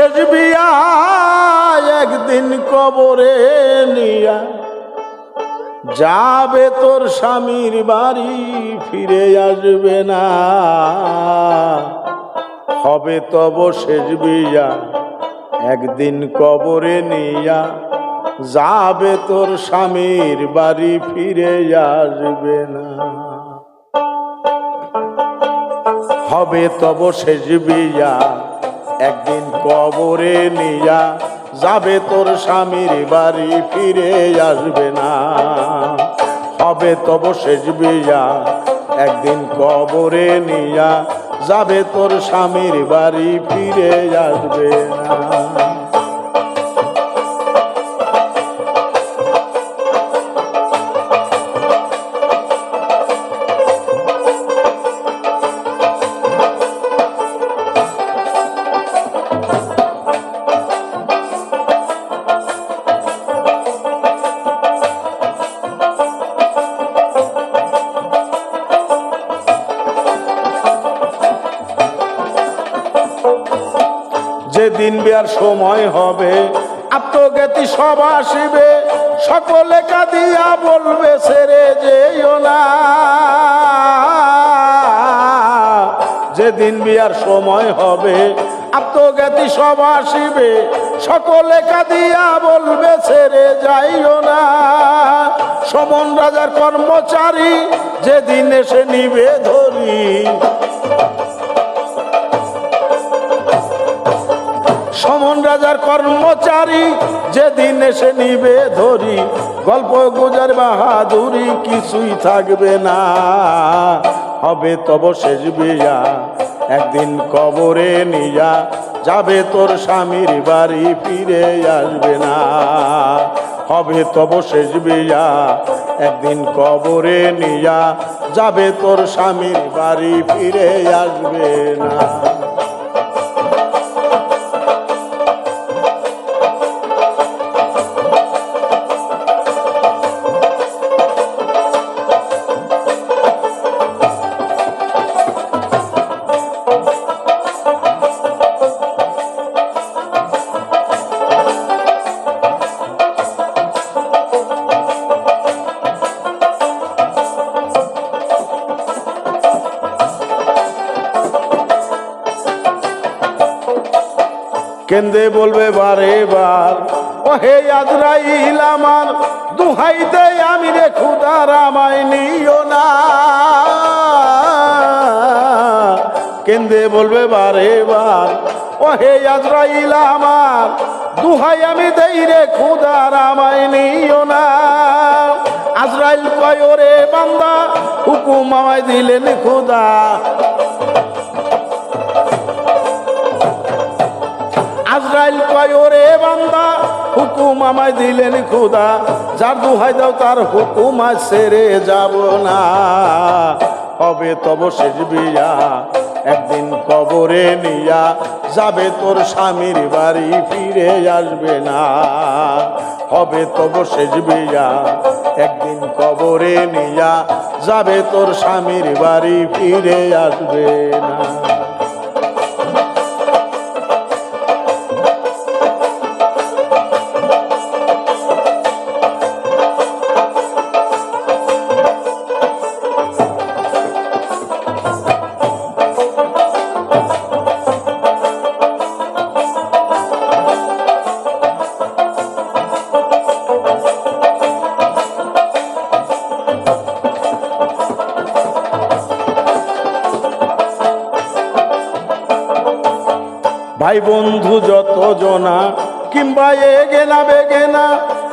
শেষ বিয়া একদিন কবরে নিয়া যাবে তোর স্বামীর বাড়ি ফিরে আসবে না হবে তব শেষ বিয়া একদিন কবরে নিয়া যাবে তোর স্বামীর বাড়ি ফিরে আসবে না হবে তব শেষ বিয়া একদিন কবরে নিয়া যাবে তোর স্বামীর বাড়ি ফিরে আসবে না হবে তব শেষ বিয়া একদিন কবরে নিয়া যাবে তোর স্বামীর বাড়ি ফিরে আসবে না যেদিন বিয়ার সময় হবে আত্মজ্ঞাতি সব আসিবে সকলে কাঁদিয়া বলবে ছেড়ে যেও না যেদিন বিয়ার সময় হবে আত্মজ্ঞাতি সব আসিবে সকলে কাঁদিয়া বলবে ছেড়ে যাইও না সমন রাজার কর্মচারী যেদিন এসে নিবে ধরি সমন রাজার কর্মচারী যেদিন এসে নিবে ধরি গল্প গুজার বাহাদুরি কিছুই থাকবে না হবে তব শেষ বিয়া একদিন কবরে নিয়া যাবে তোর স্বামীর বাড়ি ফিরে আসবে না হবে তব শেষ বিয়া একদিন কবরে নিয়া যাবে তোর স্বামীর বাড়ি ফিরে আসবে না কেন্দে বলবে বারে বার ও হে আজরাইল আমার দুহাই দে আমি রে খুদা রামাই নিও না কেন্দে বলবে বারে বার ও হে আজরাইল আমার দুহাই আমি দেই রে খুদা রামাই নিও না আজরাইল কয় ওরে বান্দা হুকুম আমায় দিলেন খুদা আজরাইল কয় ওরে বান্দা হুকুম আমায় দিলেন খুদা যার দুহাই দাও তার হুকুম আজ ছেড়ে যাব না হবে তব শেষ বিয়া একদিন কবরে নিয়া যাবে তোর স্বামীর বাড়ি ফিরে আসবে না হবে তব শেষ বিয়া একদিন কবরে নিয়া যাবে তোর স্বামীর বাড়ি ফিরে আসবে না ভাই বন্ধু যত জনা কিংবা এগে না বেগে না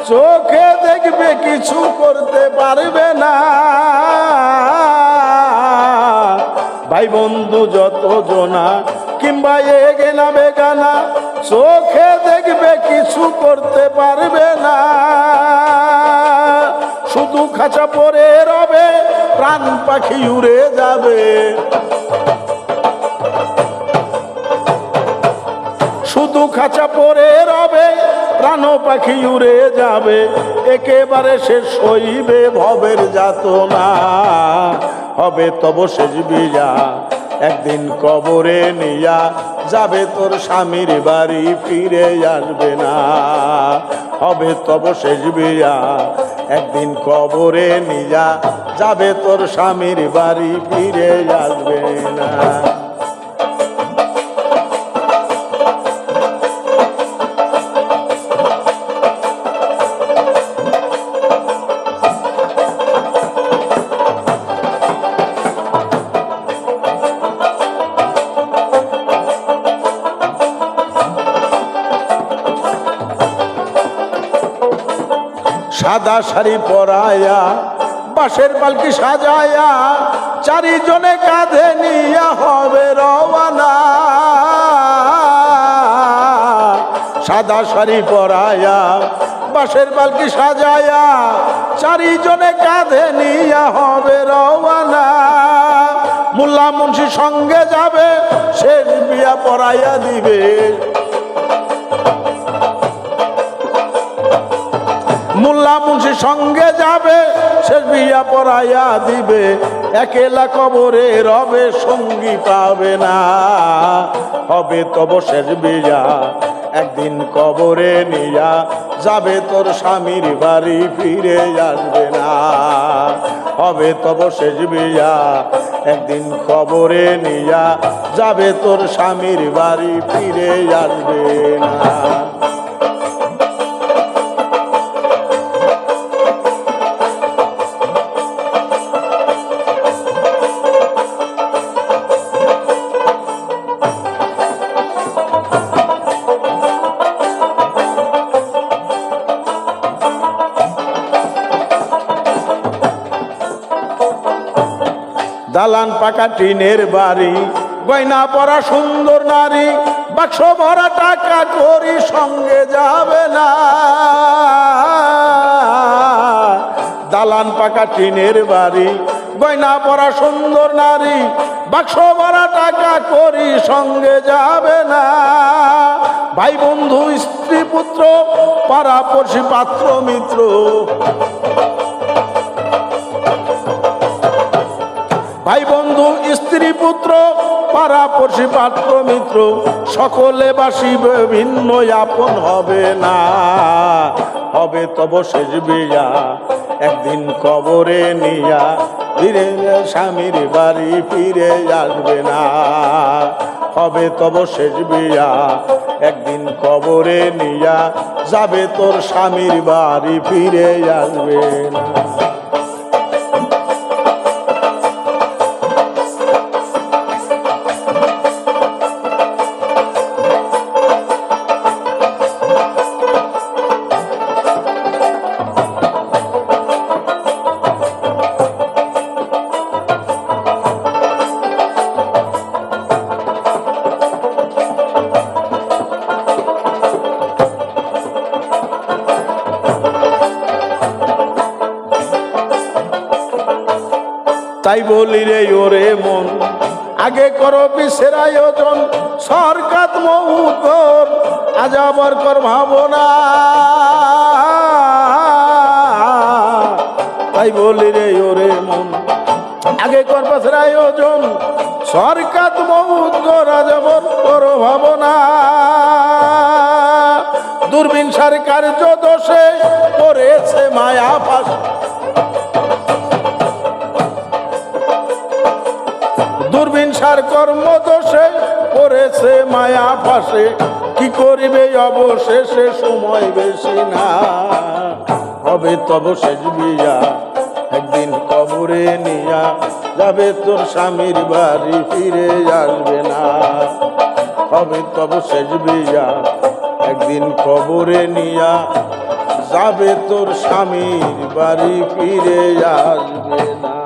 চোখে দেখবে কিছু করতে পারবে না ভাই বন্ধু যত জনা কিংবা এগে না বেগে না চোখে দেখবে কিছু করতে পারবে না শুধু খাঁচা পরে রবে প্রাণ পাখি উড়ে যাবে শুধু খাঁচা পরে রবে প্রাণ পাখি উড়ে যাবে একেবারে শেষ হইবে ভবের যাতনা হবে তব শেষ বিয়া একদিন কবরে নিয়া যাবে তোর স্বামীর বাড়ি ফিরে আসবে না। হবে তব শেষ বিয়া একদিন কবরে নিয়া যাবে তোর স্বামীর বাড়ি ফিরে আসবে না। সাদা শাড়ি পরায়া বাঁশের পালকি সাজায়া চারিজনে কাঁধে নিয়া হবে রওয়ানা। সাদা শাড়ি পরায়া বাঁশের পালকি সাজায়া চারিজনে কাঁধে নিয়া হবে রওয়ানা। মোল্লা মুন্সি সঙ্গে যাবে শেষ বিয়া পরাইয়া দিবে। মোল্লা মুন্সি সঙ্গে যাবে শেষ বিয়া পরাইয়া দিবে। একেলা কবরে রবে সঙ্গী পাবে না। হবে তব শেষ বিয়া একদিন কবরে নিয়া যাবে তোর স্বামীর বাড়ি ফিরে আসবে না। হবে তব শেষ বিয়া একদিন কবরে নিয়া যাবে তোর স্বামীর বাড়ি ফিরে আসবে না। দালান পাকা টিনের বাড়ি গয়না পরা সুন্দর নারী বাক্স ভরা টাকা করি সঙ্গে যাবে না। দালান পাকা টিনের বাড়ি গয়না পরা সুন্দর নারী বাক্স ভরা টাকা করি সঙ্গে যাবে না। ভাই বন্ধু স্ত্রী পুত্র পাড়া পড়শি পাত্র মিত্র ভাই বন্ধু স্ত্রী পুত্র পাড়া পড়শি পাত্র মিত্র সকলে বাসিবে ভিন্ন আপন হবে না। হবে তব শেষ বিয়া একদিন কবরে নিয়া ধীরে স্বামীর বাড়ি ফিরে আসবে না। হবে তব শেষ বিয়া একদিন কবরে নিয়া যাবে তোর স্বামীর বাড়ি ফিরে আসবে না। তাই বলি রে ওরে মন আগে করো বিশের আয়োজন সরকাত মৌতর আজাবর কর ভাবনা। তাই বলি রে ওরে মন আগে কর বিশের আয়োজন সরকাত মৌতর আজাবর কর ভাবনা। দূরবীন সার কার্য দোষে করেছে মায়া ফাঁস দূরবীন সার কর্ম দোষে করেছে মায়া ফাঁসে কি করিবে অবশেষে সময় বেশি না। হবে তব শেষ বিয়া একদিন কবরে নিয়া যাবে তোর স্বামীর বাড়ি ফিরে আসবে না। হবে তব শেষ বিয়া একদিন কবরে নিয়া যাবে তোর স্বামীর বাড়ি ফিরে আসবে না।